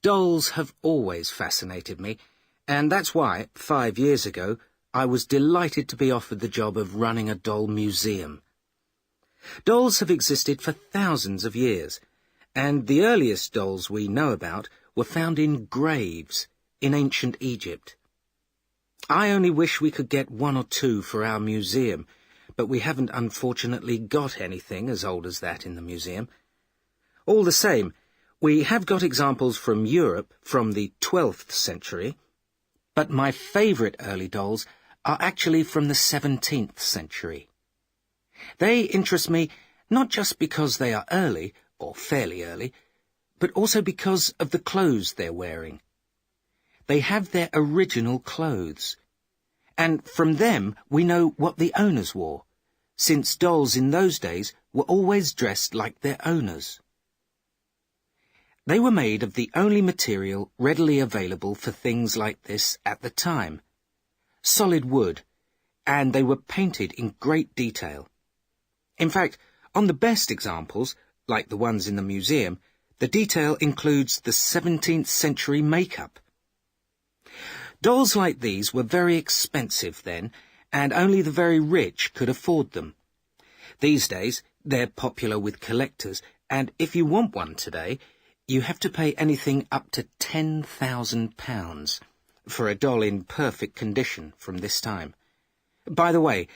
Dolls have always fascinated me, and that's why, 5 years ago, I was delighted to be offered the job of running a doll museum. Dolls have existed for thousands of years, and the earliest dolls we know about were found in graves in ancient Egypt. I only wish we could get 1 or 2 for our museum, but we haven't unfortunately got anything as old as that in the museum. All the same, we have got examples from Europe from the 12th century, but my favourite early dolls are actually from the 17th century. They interest me not just because they are early, or fairly early, but also because of the clothes they're wearing. They have their original clothes, and from them we know what the owners wore, since dolls in those days were always dressed like their owners. They were made of the only material readily available for things like this at the time, solid wood, and they were painted in great detail. In fact, on the best examples, like the ones in the museum, the detail includes the 17th century makeup. Dolls like these were very expensive then, and only the very rich could afford them. These days, they're popular with collectors, and if you want one today, you have to pay anything up to £10,000 for a doll in perfect condition from this time. By the way,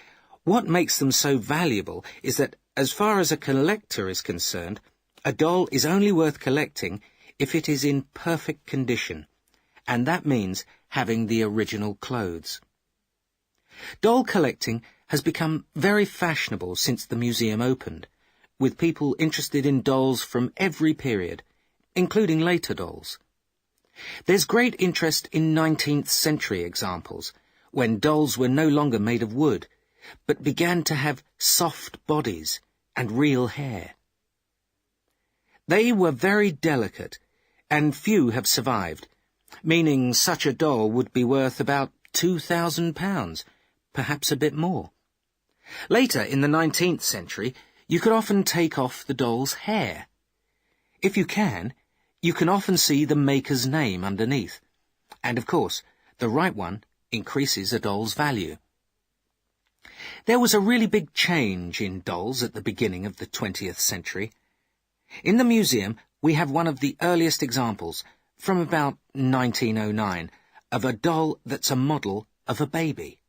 what makes them so valuable is that, as far as a collector is concerned, a doll is only worth collecting if it is in perfect condition, and that means having the original clothes. Doll collecting has become very fashionable since the museum opened, with people interested in dolls from every period, including later dolls. There's great interest in 19th century examples, when dolls were no longer made of wood, but began to have soft bodies and real hair. They were very delicate, and few have survived, meaning such a doll would be worth about £2,000, perhaps a bit more. Later, in the 19th century, you could often take off the doll's hair. If you can often see the maker's name underneath, and of course, the right one increases a doll's value. There was a really big change in dolls at the beginning of the 20th century. In the museum, we have one of the earliest examples, from about 1909, of a doll that's a model of a baby.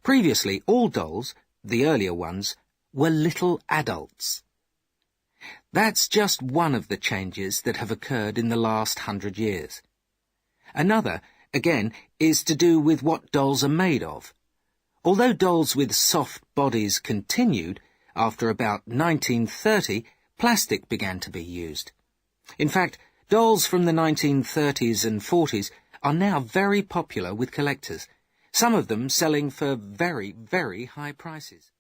Previously, all dolls, the earlier ones, were little adults. That's just one of the changes that have occurred in the last 100 years. Another, again, is to do with what dolls are made of. Although dolls with soft bodies continued, after about 1930, plastic began to be used. In fact, dolls from the 1930s and 40s are now very popular with collectors, some of them selling for very, very high prices.